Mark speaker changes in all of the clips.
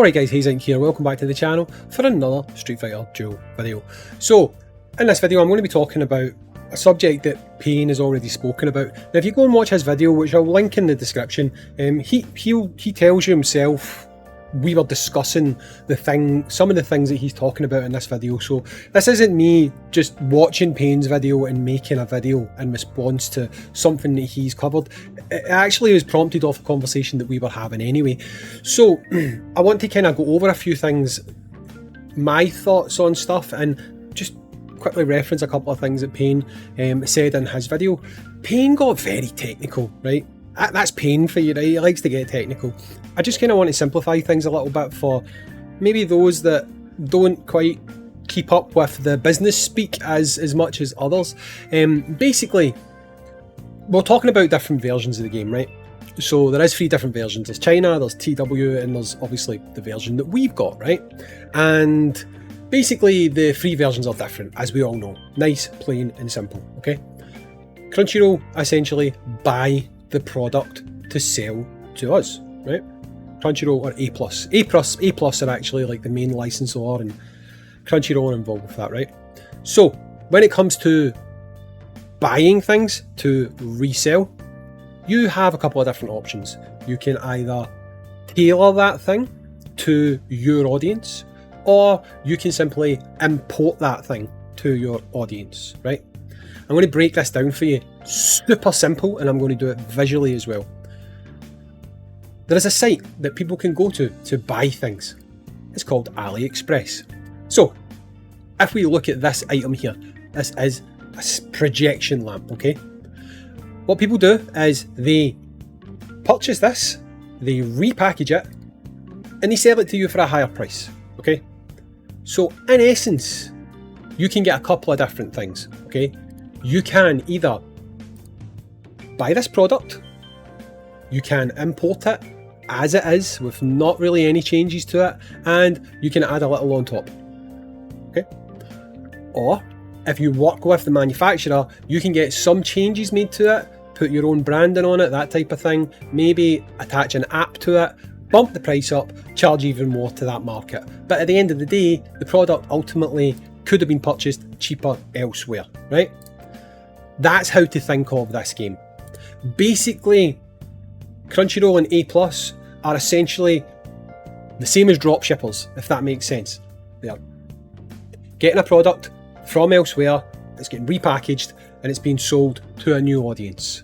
Speaker 1: Alright guys, Hayzink here, welcome back to the channel for another Street Fighter Duel video. So, in this video I'm going to be talking about a subject that Payne has already spoken about. Now if you go and watch his video, which I'll link in the description, he tells you himself we were discussing some of the things that he's talking about in this video. So this isn't me just watching Payne's video and making a video in response to something that he's covered. It actually was prompted off a conversation that we were having anyway. So I want to kind of go over a few things, my thoughts on stuff, and just quickly reference a couple of things that Payne said in his video. Payne got very technical, right? That's Payne for you, right? He likes to get technical. I just kind of want to simplify things a little bit for maybe those that don't quite keep up with the business speak as much as others. Basically, we're talking about different versions of the game, right? So there is 3 different versions. There's China, there's TW, and there's obviously the version that we've got, right? And basically the 3 versions are different, as we all know. Nice, plain and simple, okay? Crunchyroll essentially buy the product to sell to us, right? Crunchyroll are A+. A+ are actually like the main licensor, and Crunchyroll are involved with that, right? So when it comes to buying things to resell, you have a couple of different options. You can either tailor that thing to your audience, or you can simply import that thing to your audience, right? I'm going to break this down for you. Super simple, and I'm going to do it visually as well. There is a site that people can go to buy things. It's called AliExpress. So, if we look at this item here, this is a projection lamp, okay? What people do is they purchase this, they repackage it, and they sell it to you for a higher price, okay? So, in essence, you can get a couple of different things, okay? You can either buy this product, you can import it as it is with not really any changes to it, and you can add a little on top, okay? Or if you work with the manufacturer, you can get some changes made to it, put your own branding on it, that type of thing, maybe attach an app to it, bump the price up, charge even more to that market. But at the end of the day, the product ultimately could have been purchased cheaper elsewhere, right? That's how to think of this game. Basically, Crunchyroll and A+ are essentially the same as dropshippers, if that makes sense. They're getting a product from elsewhere, it's getting repackaged, and it's being sold to a new audience.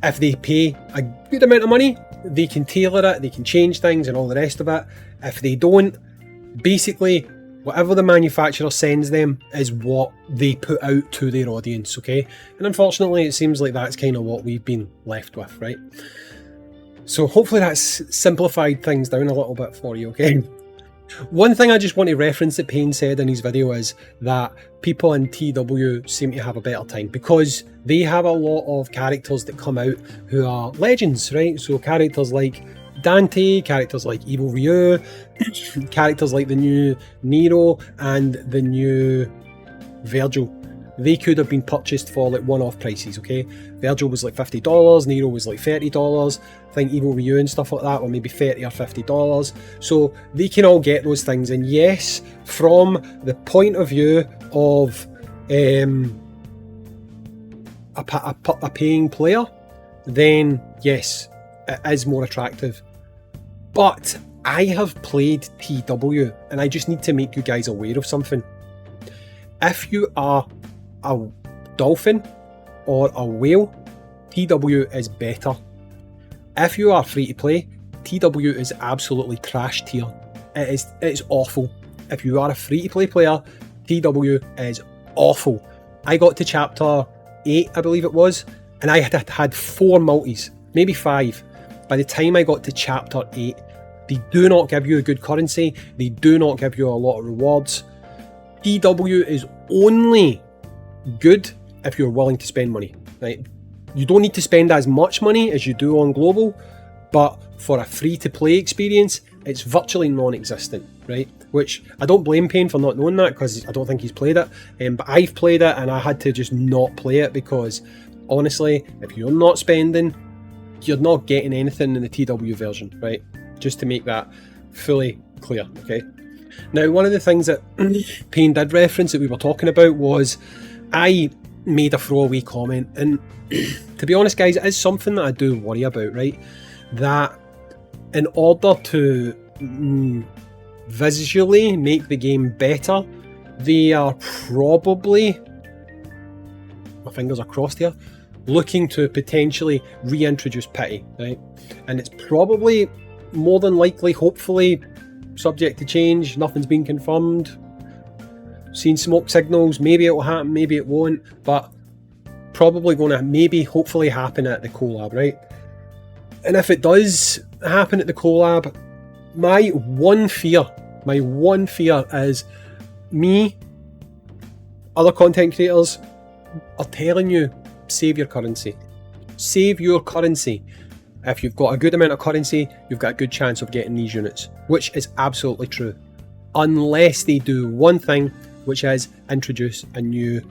Speaker 1: If they pay a good amount of money, they can tailor it, they can change things and all the rest of it. If they don't, basically whatever the manufacturer sends them is what they put out to their audience, okay? And unfortunately it seems like that's kind of what we've been left with, right? So hopefully that's simplified things down a little bit for you, okay? One thing I just want to reference that Payne said in his video is that people in TW seem to have a better time because they have a lot of characters that come out who are legends, right? So characters like Dante, characters like Evil Ryu, characters like the new Nero and the new Virgil. They could have been purchased for like one-off prices, okay? Virgil was like $50, Nero was like $30, I think Evil Ryu and stuff like that were maybe $30 or $50. So they can all get those things, and yes, from the point of view of a paying player, then yes, it is more attractive. But I have played TW, and I just need to make you guys aware of something. If you are a dolphin or a whale, TW is better. If you are free to play, TW is absolutely trash tier. It's awful. If you are a free to play player, TW is awful. I got to chapter 8, I believe it was, and I had 4 multis, maybe 5. By the time I got to chapter 8, they do not give you a good currency, they do not give you a lot of rewards. TW is only good if you're willing to spend money, right? You don't need to spend as much money as you do on global, but for a free to play experience, it's virtually non-existent, right? Which I don't blame Payne for not knowing that, because I don't think he's played it, but I've played it and I had to just not play it because honestly, if you're not spending, you're not getting anything in the TW version, right? Just to make that fully clear, okay? Now, one of the things that Payne did reference that we were talking about was I made a throwaway comment, and to be honest, guys, it is something that I do worry about, right? That in order to visually make the game better, they are probably, my fingers are crossed here, looking to potentially reintroduce pity, right? And it's probably more than likely, hopefully, subject to change. Nothing's been confirmed. Seen smoke signals. Maybe it will happen, maybe it won't, but probably going to maybe hopefully happen at the collab, right? And if it does happen at the collab, my one fear is me, other content creators are telling you, save your currency. Save your currency. If you've got a good amount of currency, you've got a good chance of getting these units, which is absolutely true. Unless they do one thing, which is introduce a new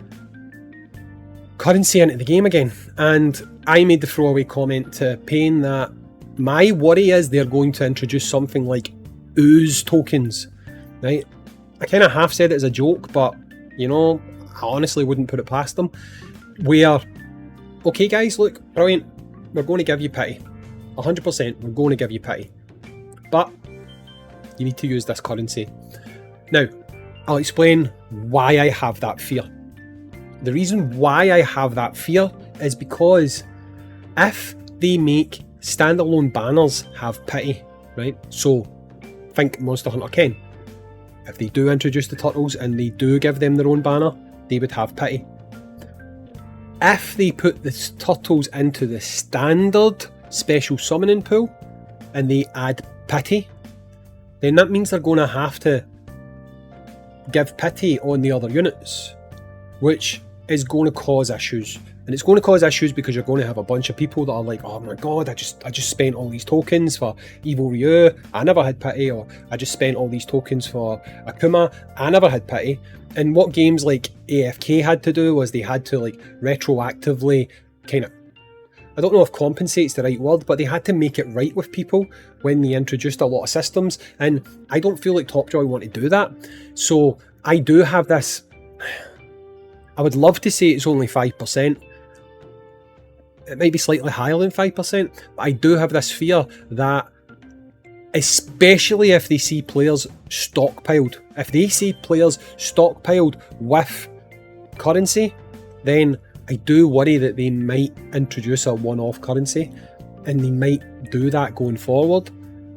Speaker 1: currency into the game again. And I made the throwaway comment to Payne that my worry is they're going to introduce something like ooze tokens, right? I kind of half said it as a joke, but you know, I honestly wouldn't put it past them. Where, okay guys, look, brilliant, we're going to give you pity. 100%, we're going to give you pity. But you need to use this currency. Now, I'll explain why I have that fear. The reason why I have that fear is because if they make standalone banners have pity, right? So, think Monster Hunter Ken. If they do introduce the turtles and they do give them their own banner, they would have pity. If they put the turtles into the standard special summoning pool and they add pity, then that means they're going to have to give pity on the other units, which is going to cause issues. And it's going to cause issues because you're going to have a bunch of people that are like, oh my god, I just spent all these tokens for Evil Ryu, I never had pity, or I just spent all these tokens for Akuma, I never had pity. And what games like AFK had to do was they had to like retroactively kind of, I don't know if compensate's the right word, but they had to make it right with people when they introduced a lot of systems, and I don't feel like Topjoy want to do that. So I do have this, I would love to say it's only 5%, it might be slightly higher than 5%, but I do have this fear that, especially if they see players stockpiled, with currency, then I do worry that they might introduce a one-off currency, and they might do that going forward.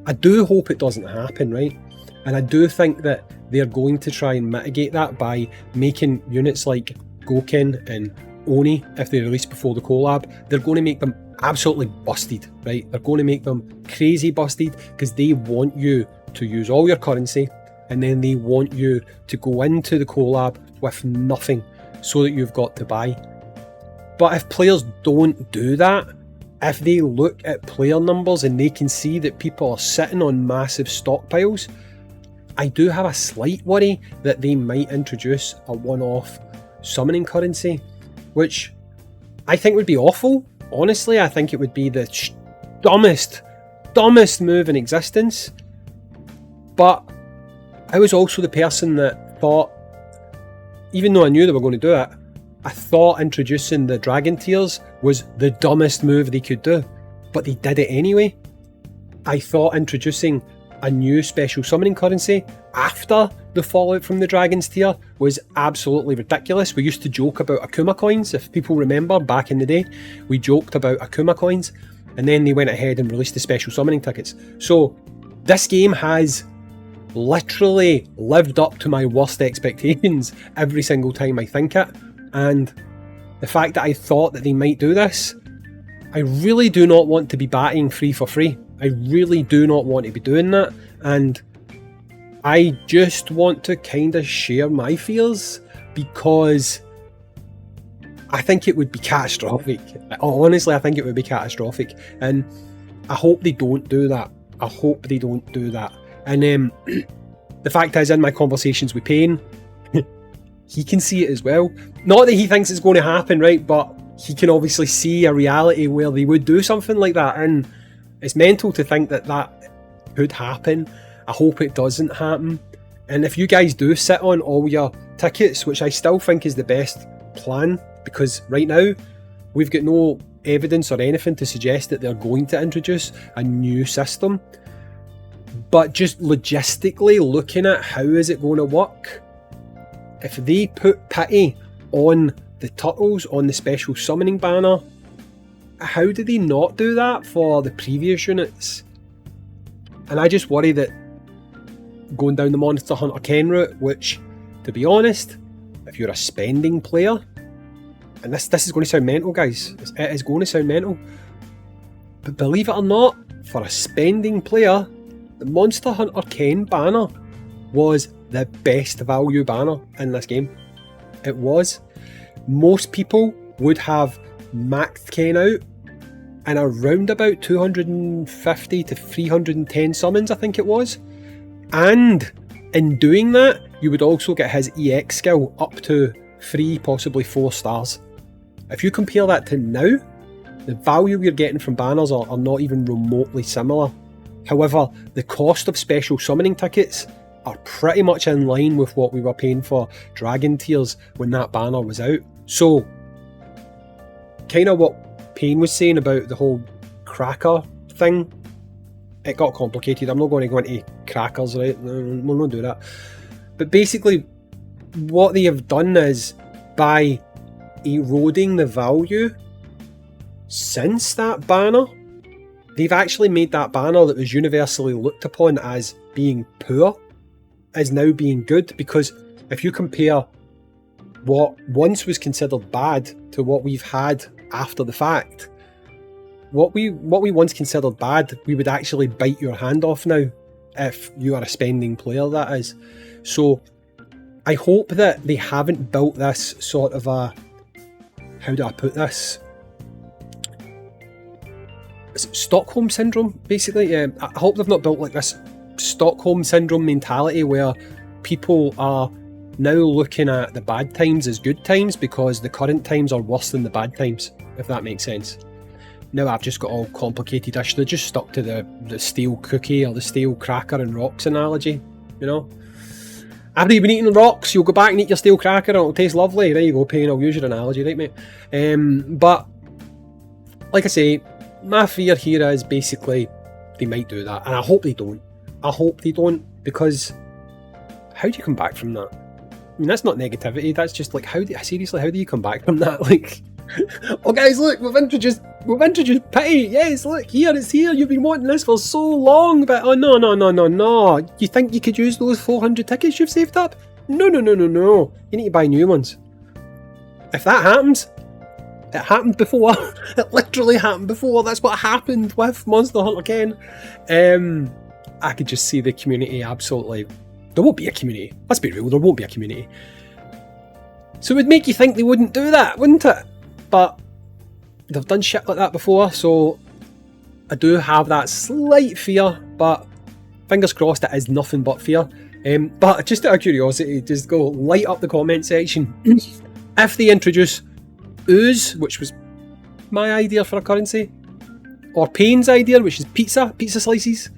Speaker 1: I do hope it doesn't happen, right? And I do think that they're going to try and mitigate that by making units like Goken and Oni, if they release before the collab, they're going to make them absolutely busted, right? They're going to make them crazy busted because they want you to use all your currency, and then they want you to go into the collab with nothing so that you've got to buy. But if players don't do that, if they look at player numbers and they can see that people are sitting on massive stockpiles, I do have a slight worry that they might introduce a one-off summoning currency, which I think would be awful. Honestly, I think it would be the dumbest move in existence. But I was also the person that thought, even though I knew they were going to do it, I thought introducing the dragon tiers was the dumbest move they could do, but they did it anyway. I thought introducing a new special summoning currency after the fallout from the dragons tier was absolutely ridiculous. We used to joke about Akuma coins, if people remember back in the day. We joked about Akuma coins, and then they went ahead and released the special summoning tickets. So this game has literally lived up to my worst expectations every single time I think it, and the fact that I thought that they might do this, I really do not want to be batting free for free. I really do not want to be doing that, and I just want to kind of share my fears because I think it would be catastrophic. Honestly, I think it would be catastrophic, and I hope they don't do that. I hope they don't do that. And the fact is, in my conversations with Payne, he can see it as well. Not that he thinks it's going to happen, right? But he can obviously see a reality where they would do something like that, and it's mental to think that that could happen. I hope it doesn't happen. And if you guys do sit on all your tickets, which I still think is the best plan, because right now we've got no evidence or anything to suggest that they're going to introduce a new system, but just logistically looking at how is it going to work, if they put pity on the turtles on the special summoning banner, how do they not do that for the previous units? And I just worry that going down the Monster Hunter Ken route, which, to be honest, if you're a spending player, and this is going to sound mental, guys, it is going to sound mental, but believe it or not, for a spending player, the Monster Hunter Ken banner was the best value banner in this game. It was. Most people would have maxed Ken out in around about 250 to 310 summons, I think it was. And in doing that, you would also get his EX skill up to 3, possibly 4 stars. If you compare that to now, the value we're getting from banners are not even remotely similar. However, the cost of special summoning tickets are pretty much in line with what we were paying for Dragon Tiers when that banner was out. So, kind of what Payne was saying about the whole cracker thing, it got complicated. I'm not going to go into crackers, right? We'll not do that. But basically, what they have done is, by eroding the value since that banner, they've actually made that banner that was universally looked upon as being poor is now being good, because if you compare what once was considered bad to what we've had after the fact, what we once considered bad, we would actually bite your hand off now if you are a spending player, that is. So I hope that they haven't built this sort of a, how do I put this, Stockholm syndrome, basically. I hope they've not built like this Stockholm syndrome mentality where people are now looking at the bad times as good times because the current times are worse than the bad times, if that makes sense. Now I've just got all complicated. I should have just stuck to the stale cookie or the stale cracker and rocks analogy, you know. After you've been eating rocks, you'll go back and eat your stale cracker and it'll taste lovely. There you go, Payne, I'll use your analogy, right mate? But, like I say, my fear here is basically they might do that, and I hope they don't. I hope they don't, because how do you come back from that? I mean, that's not negativity, that's just like, seriously, how do you come back from that? Like, oh guys, look, we've introduced pity, yes, look, here, it's here, you've been wanting this for so long, but oh no, you think you could use those 400 tickets you've saved up? No, you need to buy new ones. If that happens, it happened before, it literally happened before, that's what happened with Monster Hunter Ken. I could just see the community absolutely, there won't be a community, let's be real, there won't be a community. So it would make you think they wouldn't do that, wouldn't it? But they've done shit like that before, so I do have that slight fear, but fingers crossed it is nothing but fear. But just out of curiosity, just go light up the comment section. If they introduce ooze, which was my idea for a currency, or Payne's idea, which is pizza slices,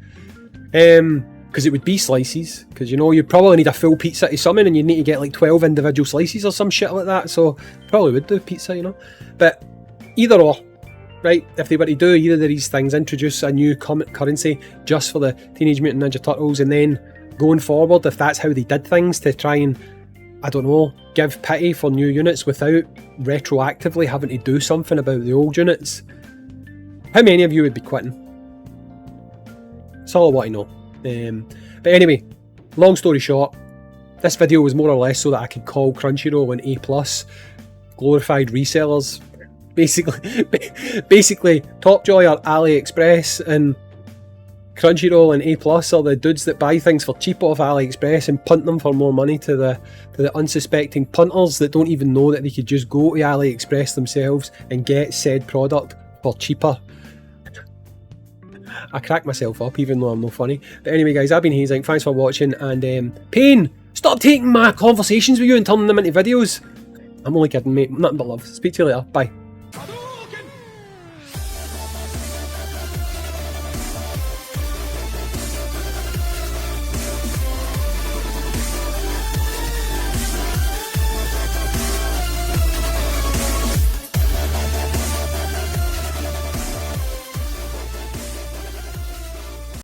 Speaker 1: because it would be slices, because you know you probably need a full pizza to summon and you need to get like 12 individual slices or some shit like that, so probably would do pizza, you know. But either or, right, if they were to do either of these things, introduce a new currency just for the Teenage Mutant Ninja Turtles, and then going forward, if that's how they did things, to try and, I don't know, give pity for new units without retroactively having to do something about the old units, how many of you would be quitting? That's all I want to know. But anyway, long story short, this video was more or less so that I could call Crunchyroll and A+ glorified resellers. Basically, Topjoy are AliExpress and Crunchyroll and A+ are the dudes that buy things for cheap off AliExpress and punt them for more money to the unsuspecting punters that don't even know that they could just go to AliExpress themselves and get said product for cheaper. I crack myself up even though I'm no funny. But anyway guys, I've been Hayzink, thanks for watching, and Payne, stop taking my conversations with you and turning them into videos. I'm only kidding mate, nothing but love. Speak to you later, bye.